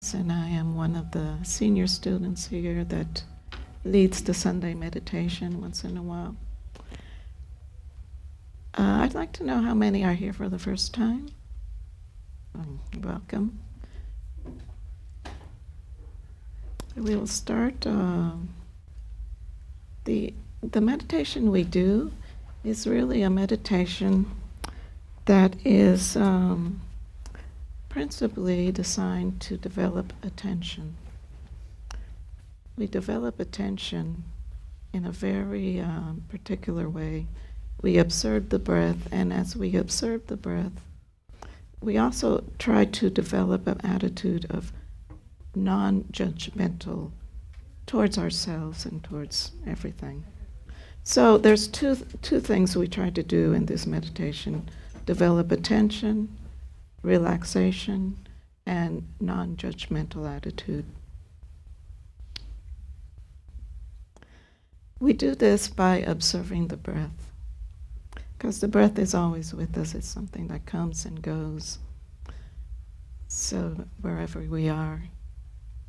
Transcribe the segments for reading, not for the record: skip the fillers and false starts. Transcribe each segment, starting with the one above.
And I am one of the senior students here that leads the Sunday meditation once in a while. I'd like to know how many are here for the first time. Welcome. We will start. The meditation we do is really a meditation that is principally designed to develop attention. We develop attention in a very particular way. We observe the breath, and as we observe the breath, we also try to develop an attitude of non-judgmental towards ourselves and towards everything. So there's two things we try to do in this meditation: develop attention, relaxation, and non-judgmental attitude. We do this by observing the breath, because the breath is always with us. It's something that comes and goes. So wherever we are,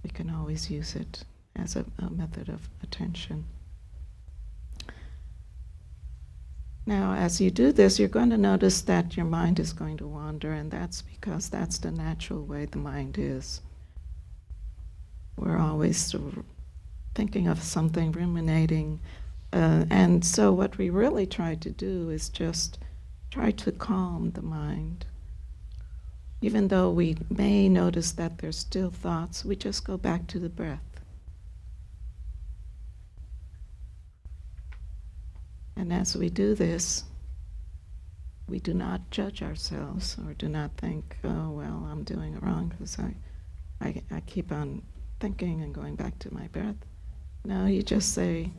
we can always use it as a method of attention. Now, as you do this, you're going to notice that your mind is going to wander, and that's because that's the natural way the mind is. We're always sort of thinking of something, ruminating, and so what we really try to do is just try to calm the mind. Even though we may notice that there's still thoughts, we just go back to the breath. And as we do this, we do not judge ourselves or do not think, oh, well, I'm doing it wrong because I keep on thinking and going back to my breath. No, you just say,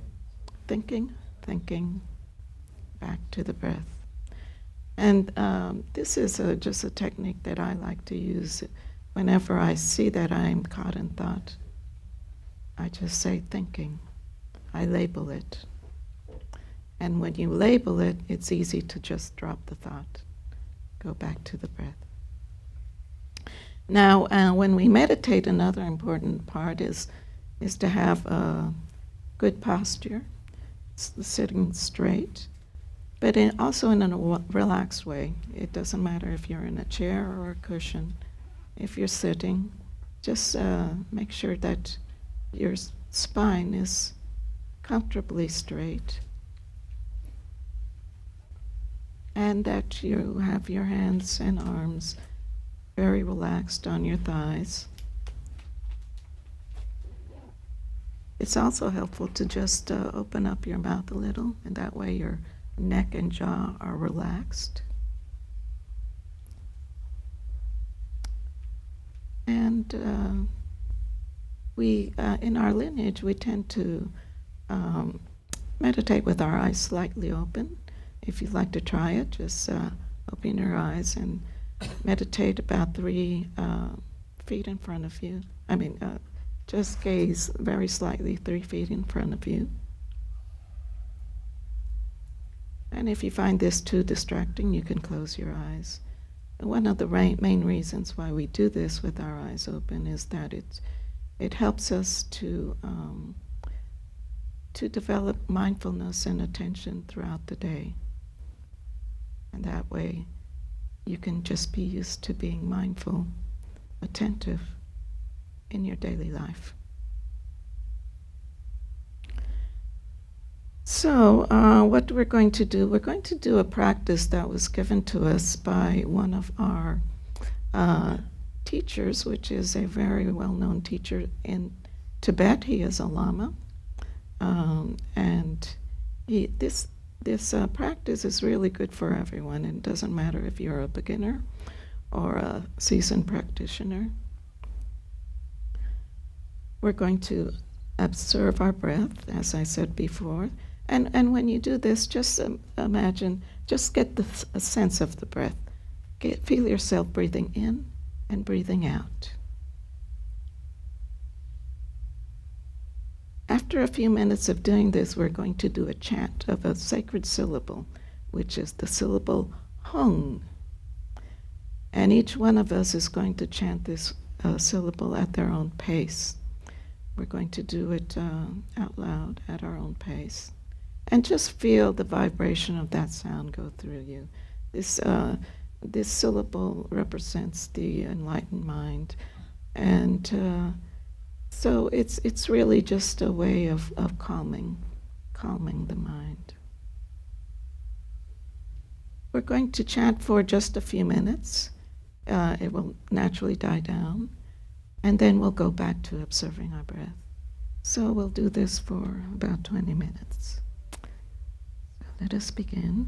thinking, back to the breath. And this is just a technique that I like to use whenever I see that I'm caught in thought. I just say thinking. I label it. And when you label it, it's easy to just drop the thought. Go back to the breath. Now, when we meditate, another important part is to have a good posture, sitting straight, but also in a relaxed way. It doesn't matter if you're in a chair or a cushion. If you're sitting, just make sure that your spine is comfortably straight, and that you have your hands and arms very relaxed on your thighs. It's also helpful to just open up your mouth a little, and that way your neck and jaw are relaxed. And we, in our lineage, we tend to meditate with our eyes slightly open. If you'd like to try it, just open your eyes and meditate about 3 feet in front of you. Just gaze very slightly 3 feet in front of you. And if you find this too distracting, you can close your eyes. One of the main reasons why we do this with our eyes open is that it helps us to develop mindfulness and attention throughout the day. And that way, you can just be used to being mindful, attentive in your daily life. So what we're going to do a practice that was given to us by one of our teachers, which is a very well-known teacher in Tibet. He is a Lama. And this practice is really good for everyone. It doesn't matter if you're a beginner or a seasoned practitioner. We're going to observe our breath, as I said before. And when you do this, just imagine, just get a sense of the breath. Feel yourself breathing in and breathing out. After a few minutes of doing this, we're going to do a chant of a sacred syllable, which is the syllable Hung. And each one of us is going to chant this syllable at their own pace. We're going to do it out loud at our own pace. And just feel the vibration of that sound go through you. This syllable represents the enlightened mind. And so it's really just a way of calming the mind. We're going to chant for just a few minutes. It will naturally die down. And then we'll go back to observing our breath. So we'll do this for about 20 minutes. So let us begin.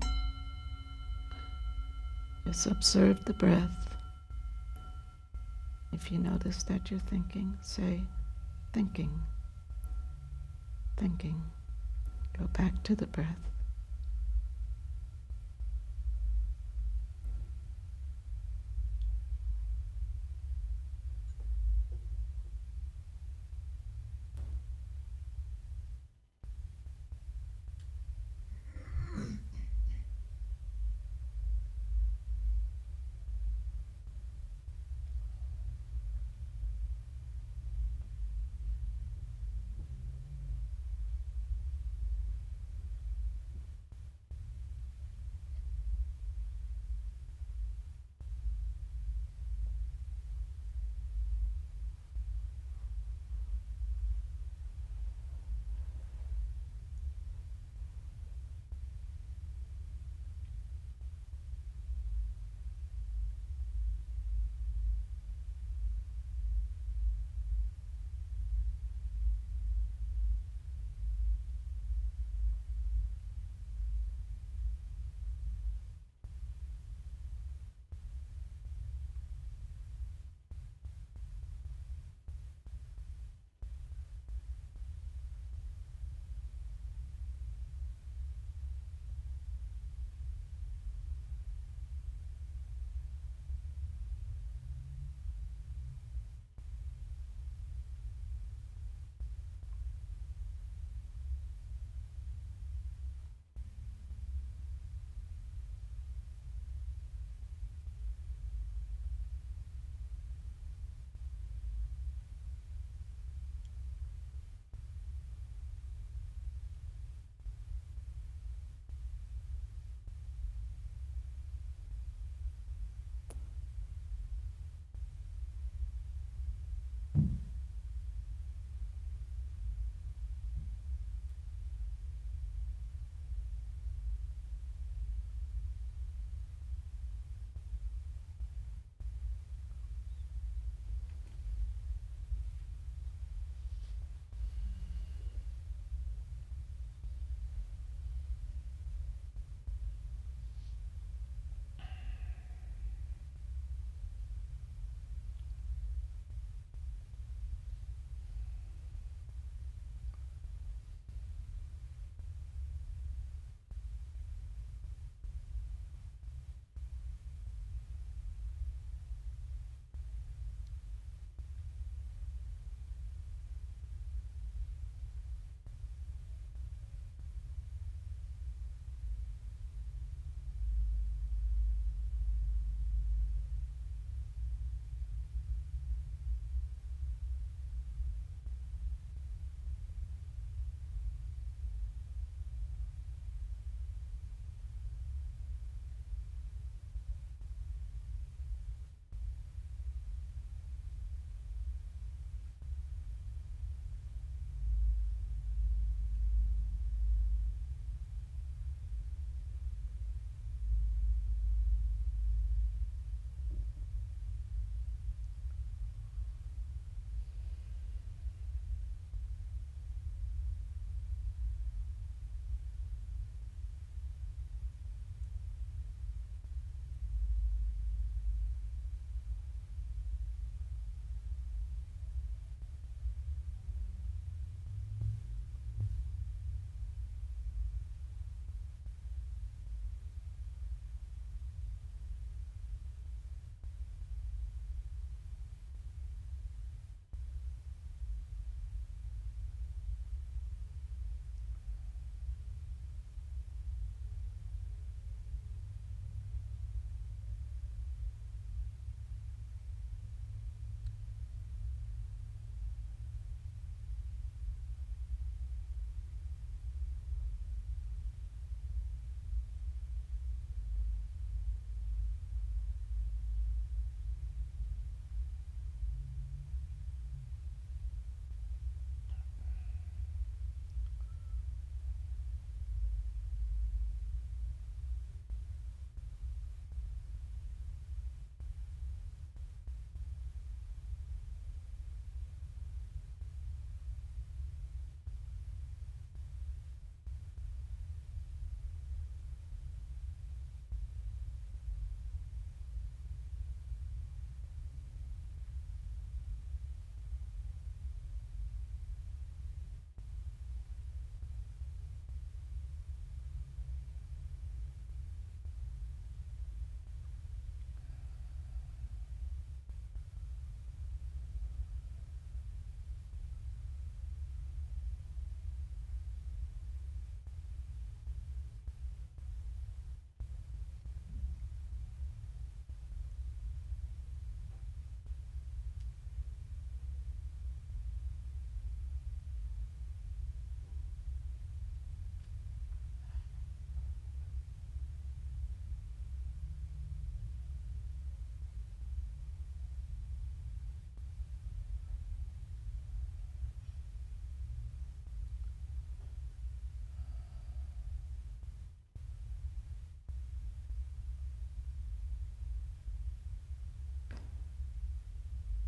Just observe the breath. If you notice that you're thinking, say, thinking, thinking. Go back to the breath.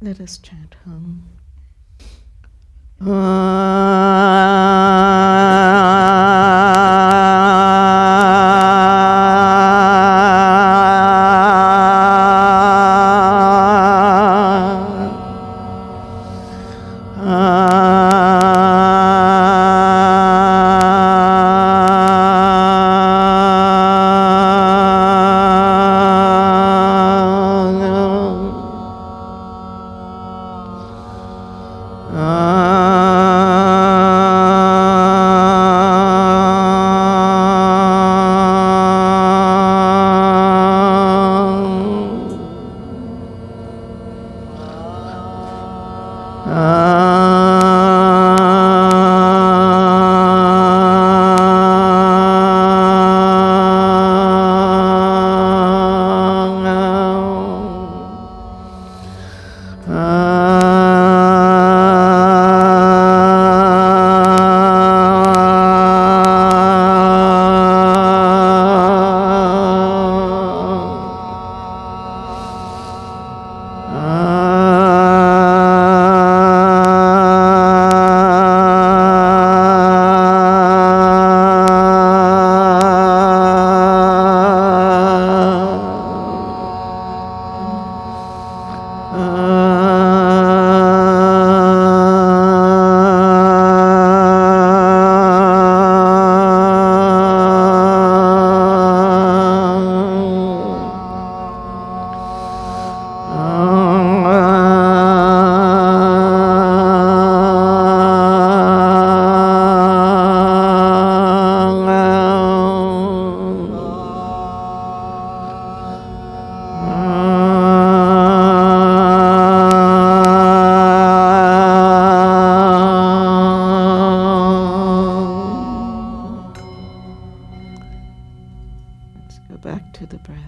Let us chant hum. Let's go back to the breath.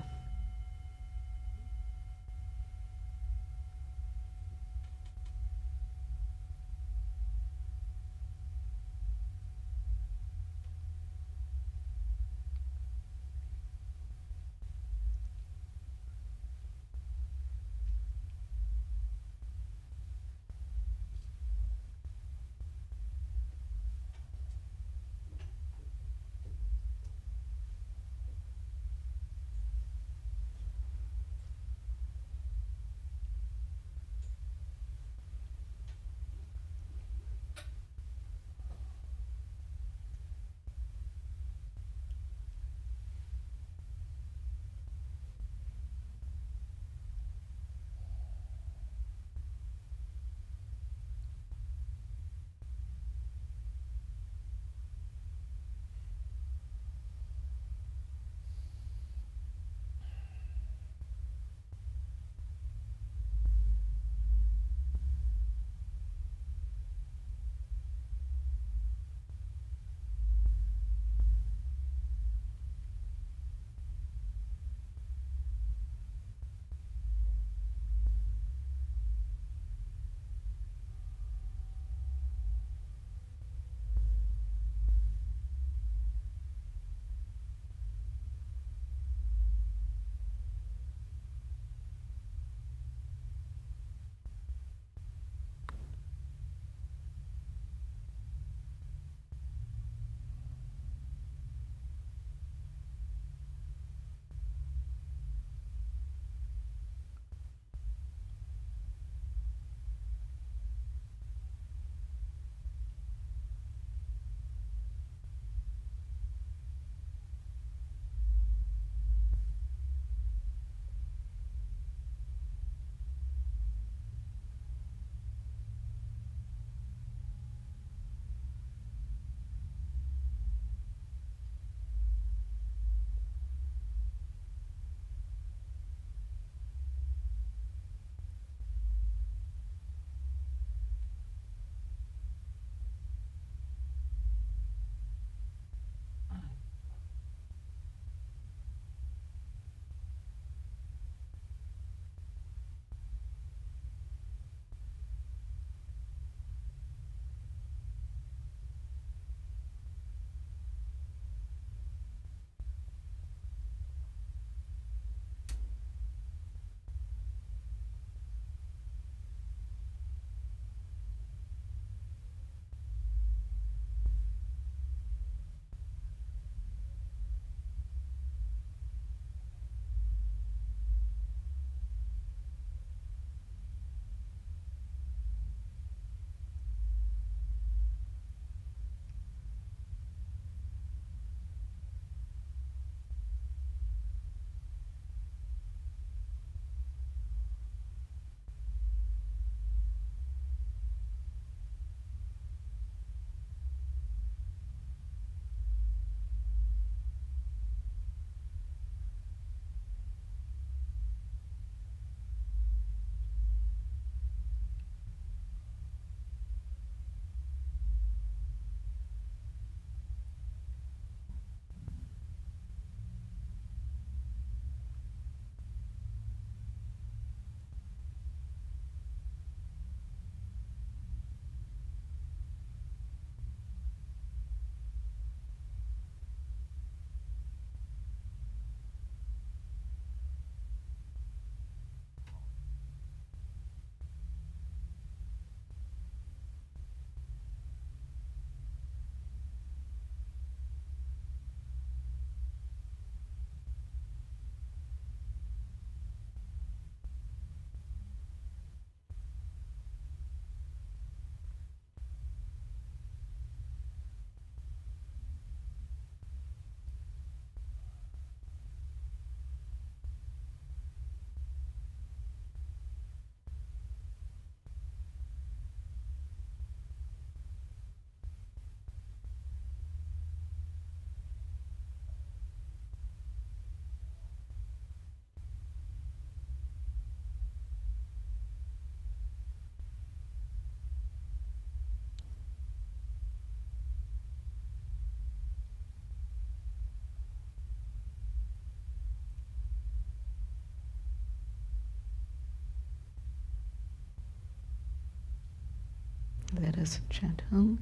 this chant. Hum.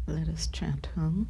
Let us chant hum.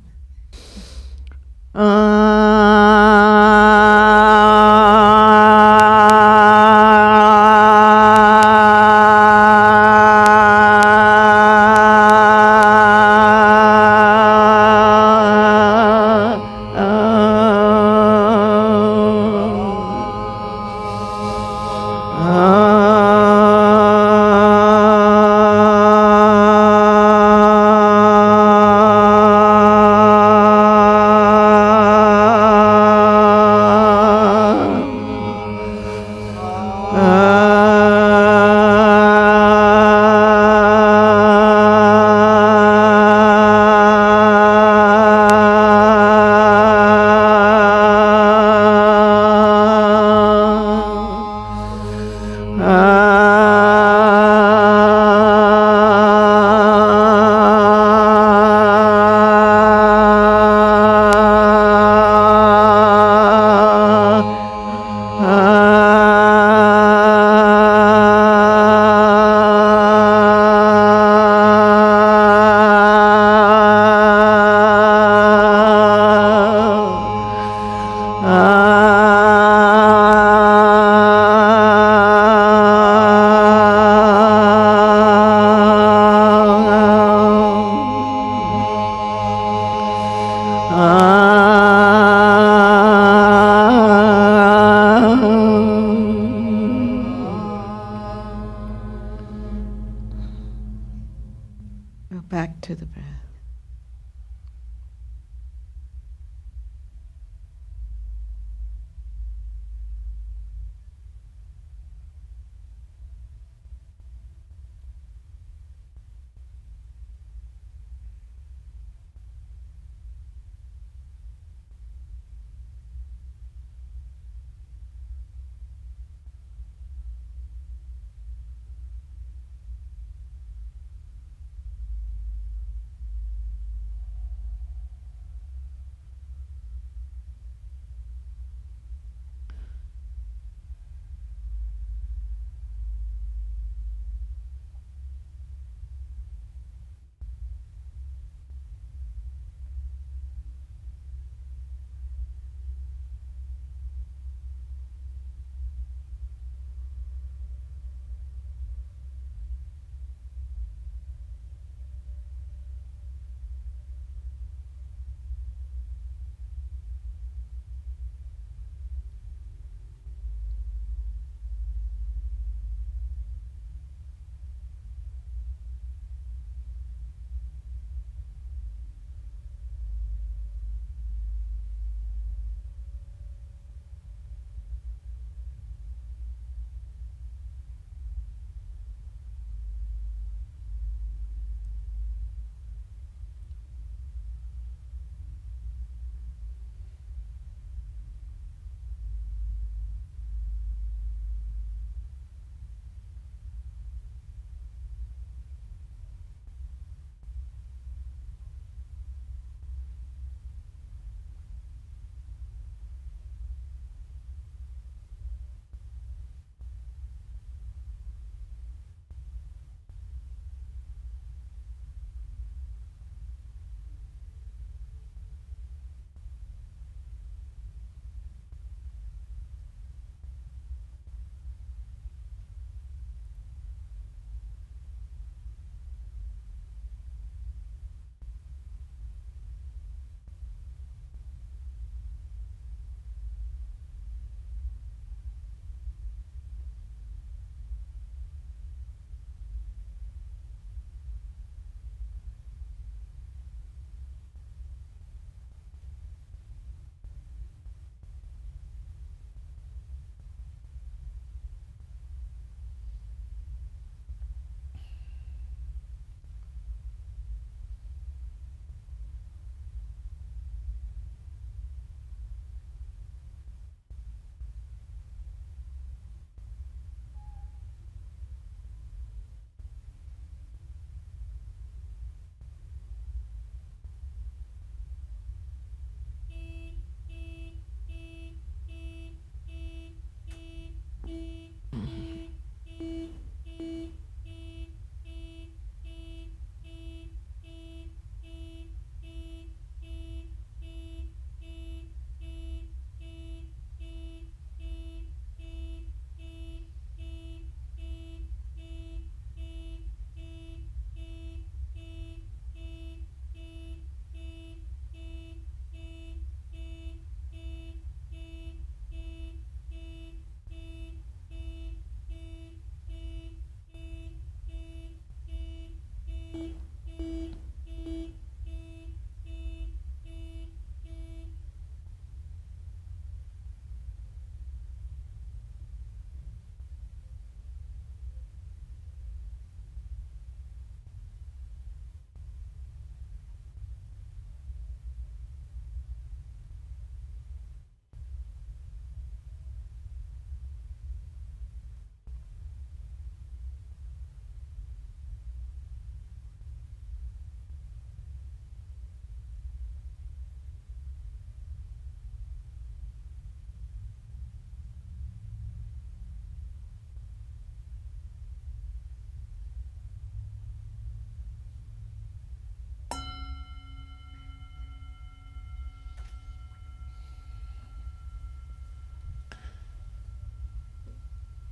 Go back to the breath.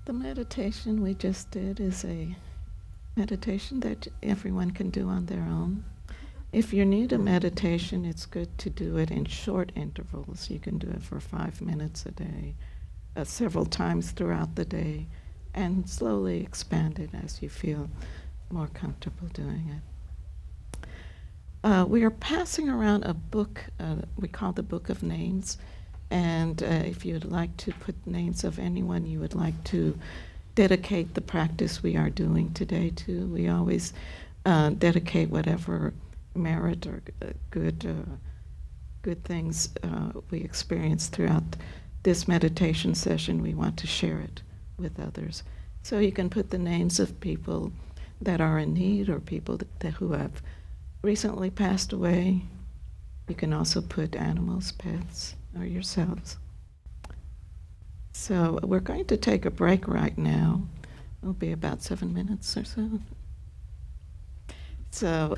The meditation we just did is a meditation that everyone can do on their own. If you're new to meditation, it's good to do it in short intervals. You can do it for 5 minutes a day, several times throughout the day, and slowly expand it as you feel more comfortable doing it. We are passing around a book we call the Book of Names, and if you'd like to put names of anyone you would like to dedicate the practice we are doing today to, we always dedicate whatever merit or good things we experience throughout this meditation session. We want to share it with others. So you can put the names of people that are in need or people who have recently passed away. You can also put animals, pets, or yourselves. So we're going to take a break right now. It'll be about 7 minutes or so. So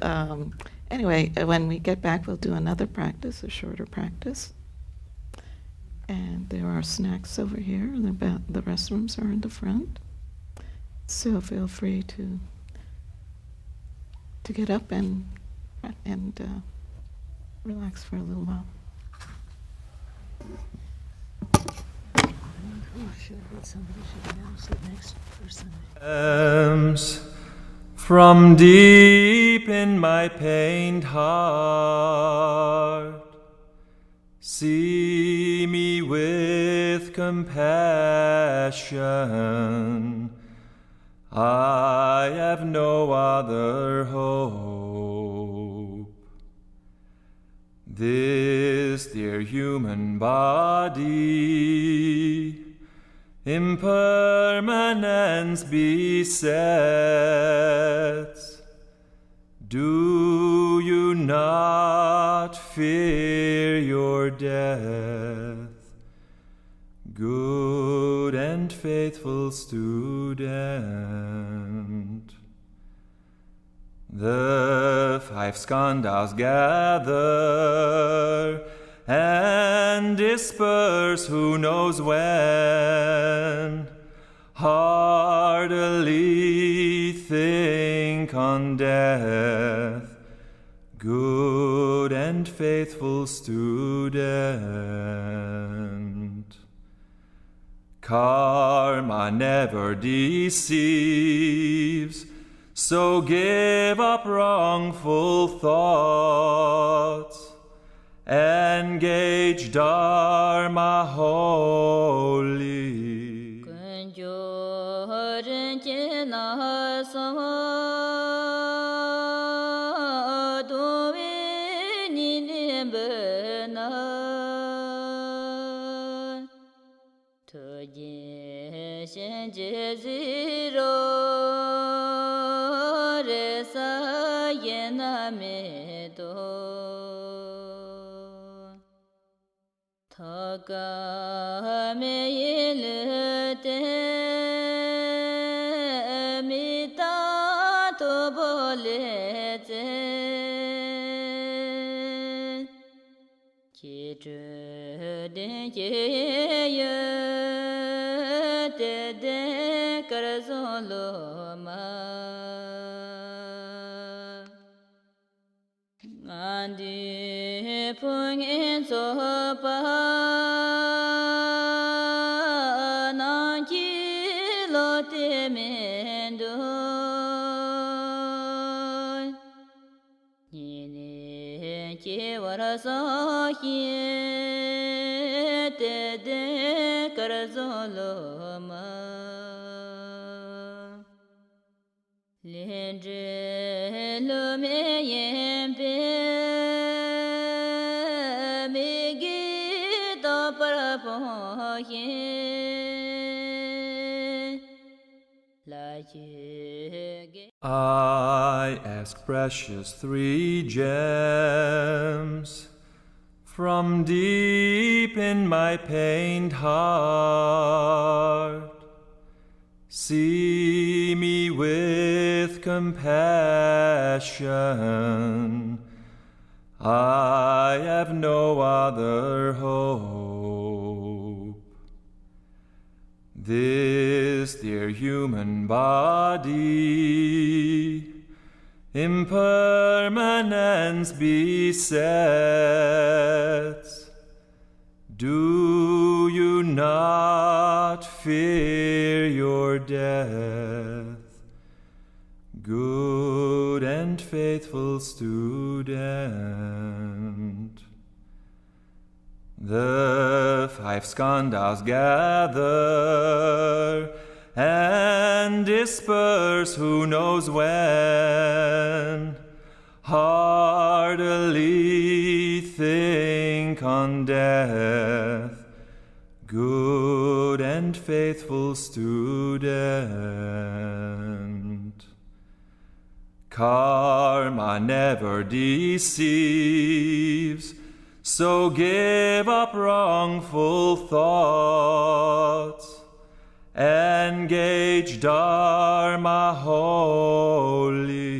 anyway, when we get back, we'll do another practice, a shorter practice. And there are snacks over here. The restrooms are in the front. So feel free to get up and relax for a little while. Somebody should announce it next person. From deep in my pained heart, see me with compassion. I have no other hope. This dear human body impermanence besets. Do you not fear your death, good and faithful student? The 5 skandhas gather and disperse who knows when. Heartily think on death, good and faithful student. Karma never deceives, so give up wrongful thoughts. Engage Dharma wholly. I ask precious 3 gems from deep in my pained heart. See me with compassion. I have no other hope. This dear human body impermanence besets. Do you not fear your death, good and faithful student? The 5 skandhas gather and disperse who knows when. Heartily think on death, good and faithful student. Karma never deceives, so give up wrongful thoughts. Engage Dharma wholly.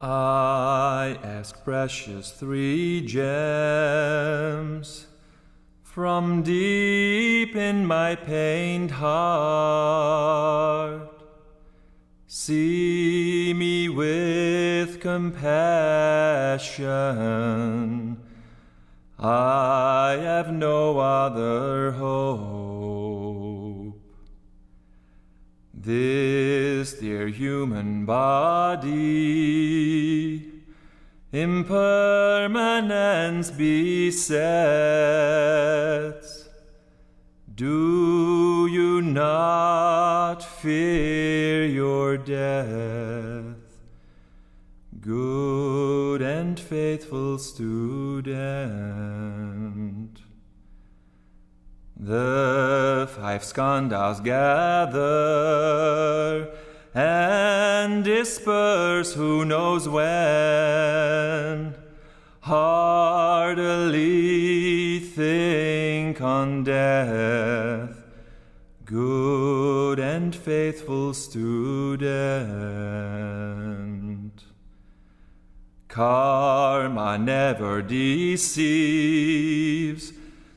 I ask precious 3 gems from deep in my pained heart. See me with compassion. I have no other hope. This dear human body impermanence besets. Do you not fear your death, good and faithful student? The 5 skandhas gather and disperse who knows when. Heartily think on death, good and faithful student. Karma never deceives,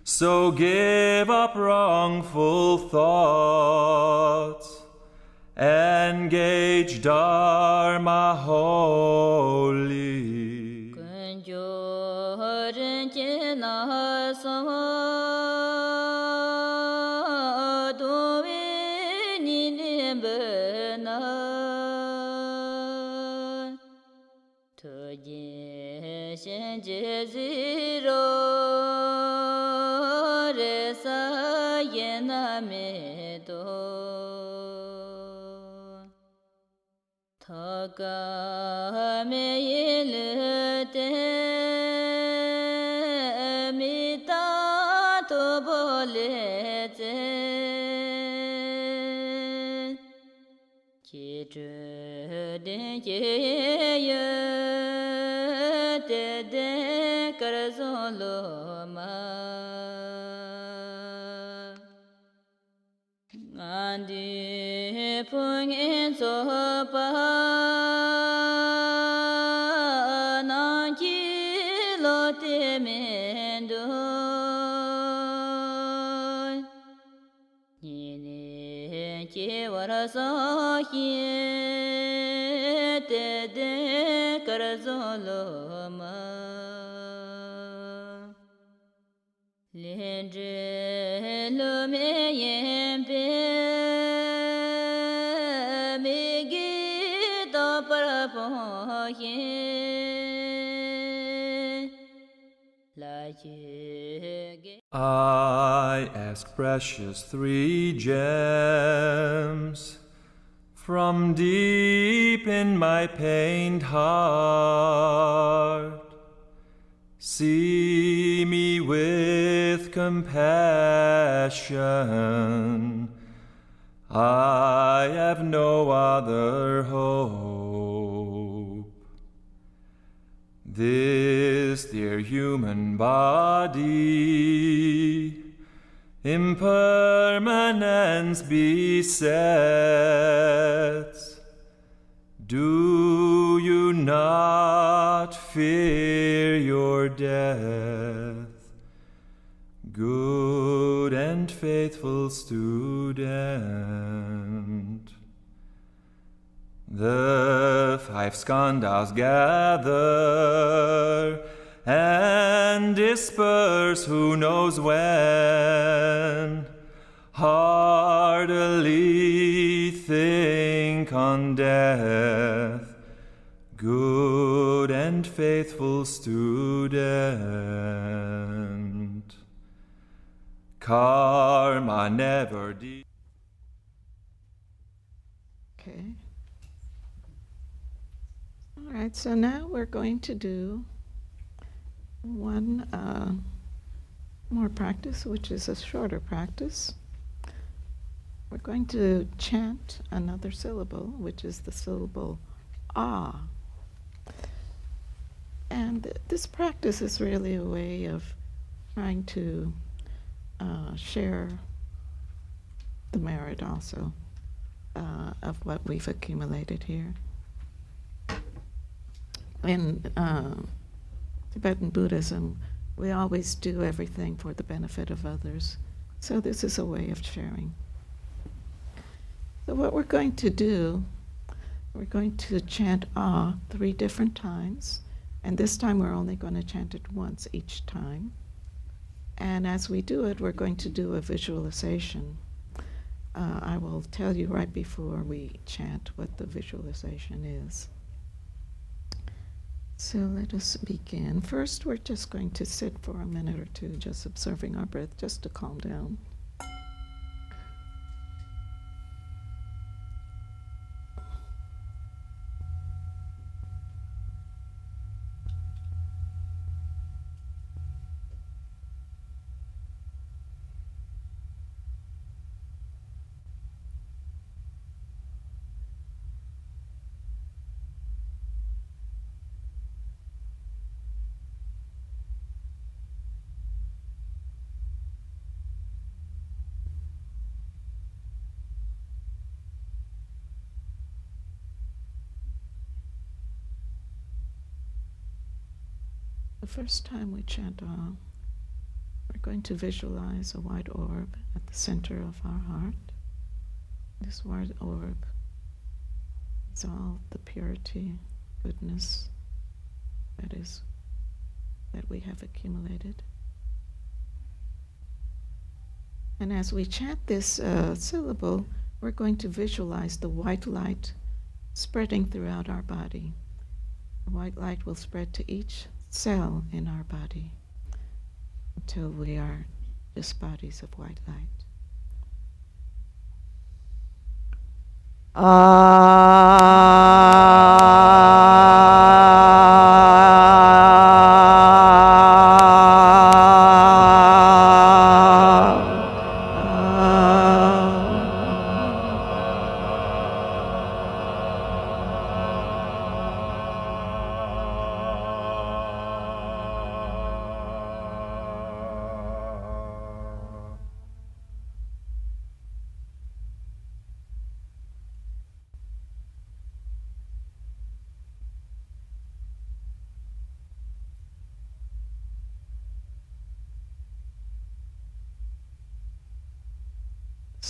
so give up wrongful thoughts. Engage Dharma wholly. Karzon lo ma di pung in so pa nang ki lo te men do ni ne ki war so hi te de kar zo lo ma Lien zhe le me yen pe me gi do par po yin la ye ge I ask precious three gems from deep in my pained heart. See me with compassion. I have no other hope. This dear human body, impermanence besets. Do you not fear your death, good and faithful student? The five skandhas gather and disperse who knows when. Heartily think on death, good and faithful student. Karma never Okay. All right, so now we're going to do one more practice, which is a shorter practice. We're going to chant another syllable, which is the syllable ah. And this practice is really a way of trying to share the merit also of what we've accumulated here. In Tibetan Buddhism, we always do everything for the benefit of others. So this is a way of sharing. So what we're going to do, we're going to chant Ah 3 different times. And this time we're only going to chant it once each time. And as we do it, we're going to do a visualization. I will tell you right before we chant what the visualization is. So let us begin. First, we're just going to sit for a minute or two, just observing our breath, just to calm down. The first time we chant Ah, we're going to visualize a white orb at the center of our heart. This white orb is all the purity, goodness that we have accumulated. And as we chant this syllable, we're going to visualize the white light spreading throughout our body. The white light will spread to each cell in our body until we are just bodies of white light.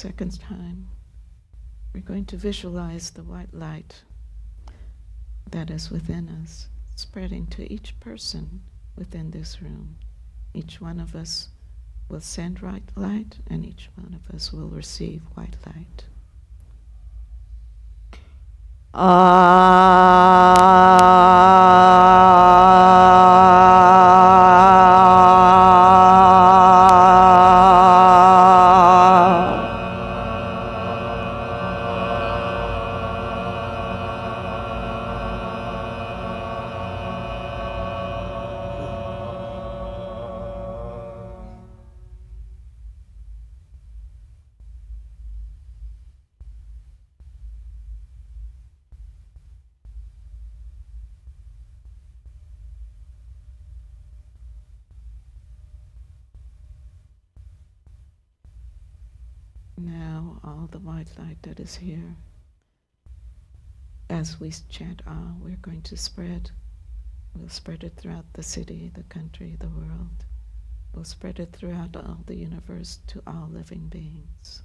second time, we're going to visualize the white light that is within us, spreading to each person within this room. Each one of us will send white light, and each one of us will receive white light. Now all the white light that is here, as we chant Ah, we're going to spread. We'll spread it throughout the city, the country, the world. We'll spread it throughout all the universe to all living beings.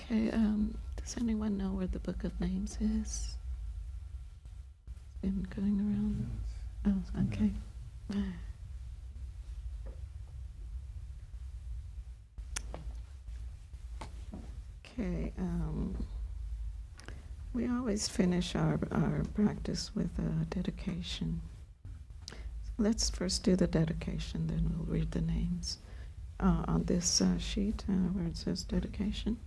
Okay, does anyone know where the Book of Names is? Been going around? Oh, okay. Okay, we always finish our practice with a dedication. So let's first do the dedication, then we'll read the names. On this sheet where it says dedication.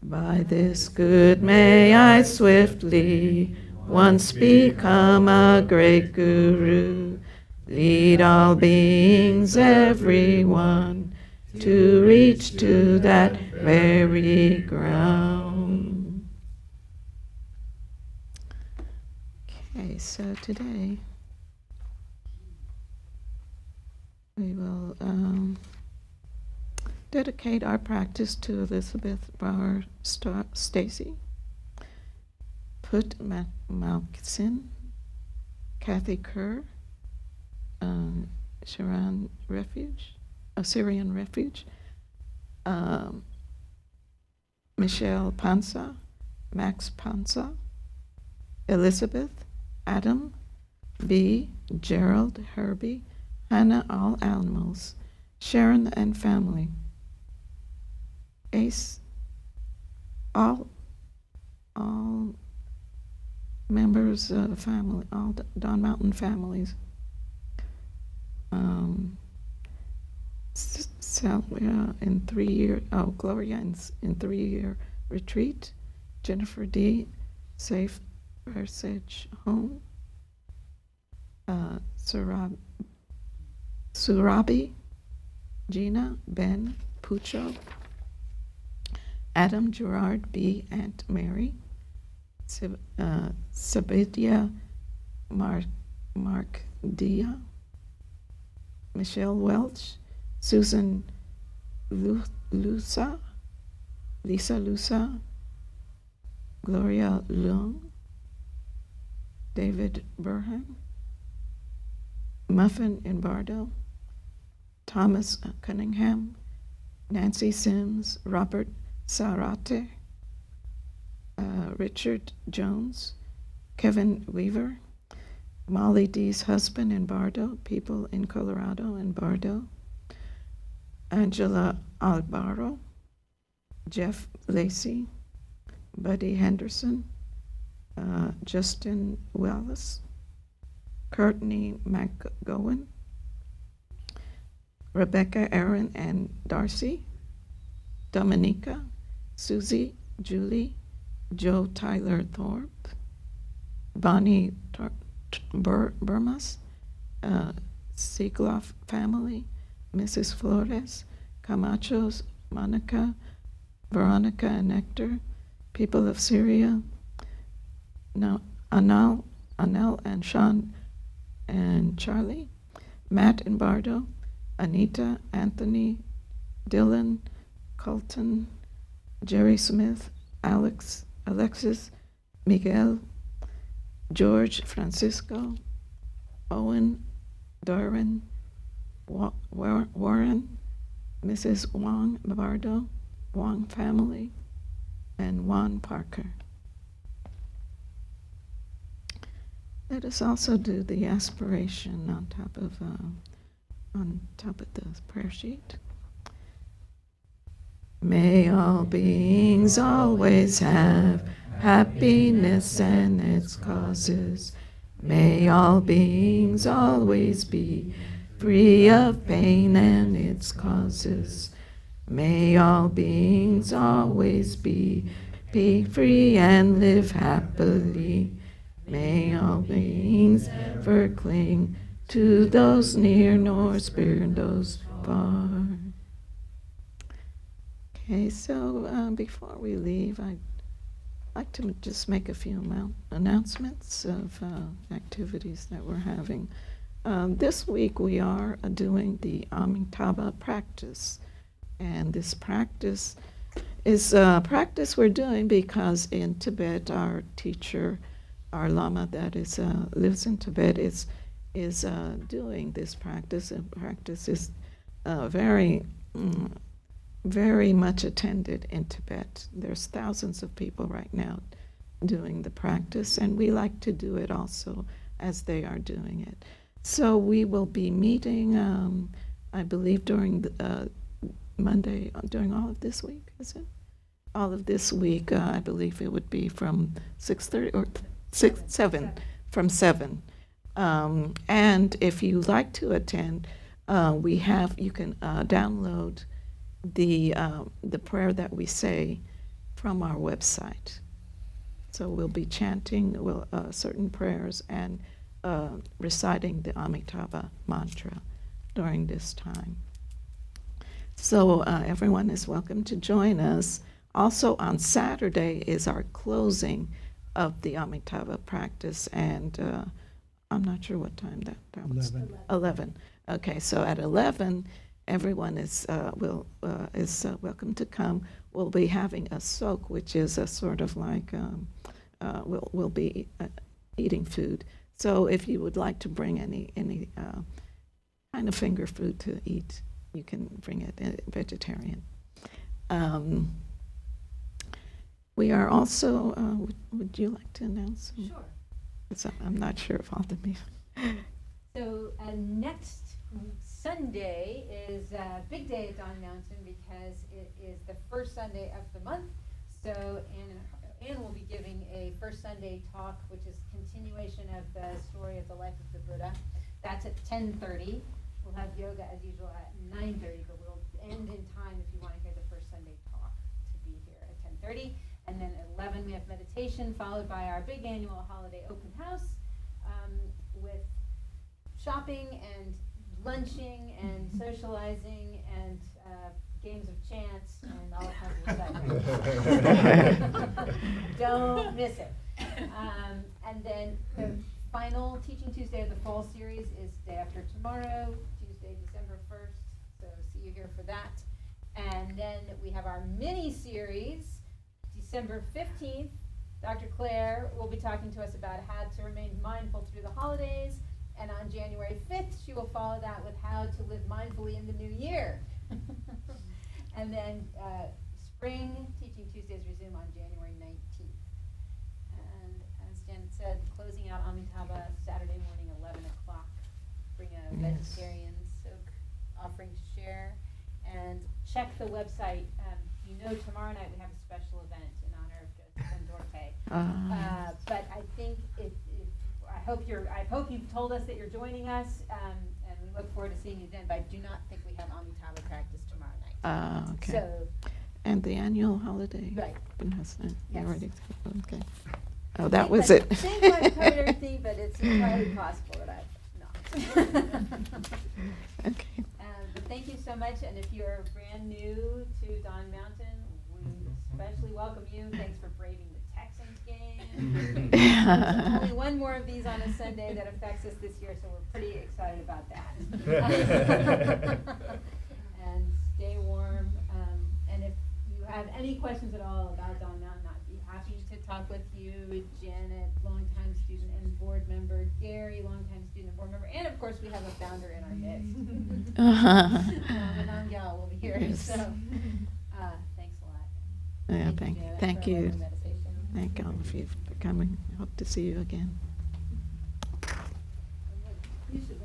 By this good may I swiftly once become a great guru, lead all beings, everyone, to reach to that very ground. Okay, so today we will dedicate our practice to Elizabeth Bauer Stacy, Put Malkison, Kathy Kerr, Syrian Refuge, Michelle Panza, Max Panza, Elizabeth, Adam, B, Gerald, Herbie, Hannah, all animals, Sharon and family, Ace, all members of the family, all Dawn Mountain families. Sylvia in 3-year, Gloria in 3-year retreat, Jennifer D, safe passage home, Surabi, Gina, Ben, Pucho, Adam, Gerard, B, Aunt Mary, Sabidia, Mark Dia, Michelle Welch, Susan Lisa Lusa, Gloria Leung, David Burhan, Muffin in Bardo, Thomas Cunningham, Nancy Sims, Robert Sarate, Richard Jones, Kevin Weaver, Molly D's husband in Bardo, people in Colorado and Bardo, Angela Albaro, Jeff Lacey, Buddy Henderson, Justin Wallace, Courtney McGowan, Rebecca, Aaron, and Darcy, Dominica, Susie, Julie, Joe Tyler Thorpe, Bonnie Burmas, Sigloff family, Mrs. Flores, Camachos, Monica, Veronica and Nectar, people of Syria, now Anel and Sean and Charlie, Matt and Bardo, Anita, Anthony, Dylan, Colton, Jerry Smith, Alexis, Miguel, George, Francisco, Owen, Darwin, Warren, Mrs. Wong Bardo, Wong family, and Juan Parker. Let us also do the aspiration on top of the prayer sheet. May all beings always have happiness and its causes. May all beings always be free of pain and its causes. May all beings always be free and live happily. May all beings ever cling to those near nor spare those far. Okay, so before we leave, I'd like to just make a few announcements of activities that we're having. This week we are doing the Amitabha practice. And this practice is a practice we're doing because in Tibet, our teacher, our Lama that lives in Tibet, is doing this practice. And practice is very much attended in Tibet. There's thousands of people right now doing the practice, and we like to do it also as they are doing it. So we will be meeting, I believe, during Monday, during all of this week, is it? All of this week, I believe it would be from 6:30 or 7, from 7. And if you like to attend, you can download the prayer that we say from our website. So we'll be chanting certain prayers and reciting the Amitabha mantra during this time. So everyone is welcome to join us. Also on Saturday is our closing of the Amitabha practice, and I'm not sure what time that was. 11. Okay, so at 11, everyone is welcome to come. We'll be having a sok, which is a sort of like we'll be eating food. So if you would like to bring any kind of finger food to eat, you can bring it, vegetarian. We are also, would you like to announce? Sure. I'm not sure of all the music. So next Sunday is a big day at Dawn Mountain because it is the first Sunday of the month. So Anne will be giving a first Sunday talk, which is continuation of the story of the life of the Buddha. That's at 10:30. We'll have yoga as usual at 9:30, but we'll end in time if you want to hear the first Sunday talk to be here at 10:30. And then at 11 we have meditation, followed by our big annual holiday open house with shopping and lunching and socializing and games of chance and all kinds of stuff. Don't miss it. And then the final Teaching Tuesday of the fall series is day after tomorrow, Tuesday, December 1st. So see you here for that. And then we have our mini series, December 15th. Dr. Claire will be talking to us about how to remain mindful through the holidays. And on January 5th, she will follow that with how to live mindfully in the new year. And then spring Teaching Tuesdays resume on January 19th. And as Janet said, closing out Amitabha Saturday morning, 11 o'clock. Bring a vegetarian soak offering to share. And check the website. Tomorrow night we have a special event in honor of Joseph and Dorte. But I think if I hope you've told us that you're joining us, and we look forward to seeing you then. But I do not think we have Amitabha practice tomorrow night. Okay. So, And the annual holiday? Right. Vanessa, you Yes. already said, okay. Oh, that was it. I think I've covered everything, but it's entirely possible that I've not. Okay. But thank you so much, and if you're brand new to Don Mountain, we especially welcome you. Thanks for braving the Texans game. There's only one more of these on a Sunday that affects us this year, so we're pretty excited about that. And stay warm, and if you have any questions at all about Don Mountain, I'd be happy to talk with you. Janet, longtime student and board member. Gary, longtime student and board member. And of course, we have a founder in our midst. Madame Gal will be here. Yes. So, thanks a lot. Yeah, Janet, thank for a you. lovely meditation. Thank all of you for coming. Hope to see you again. You should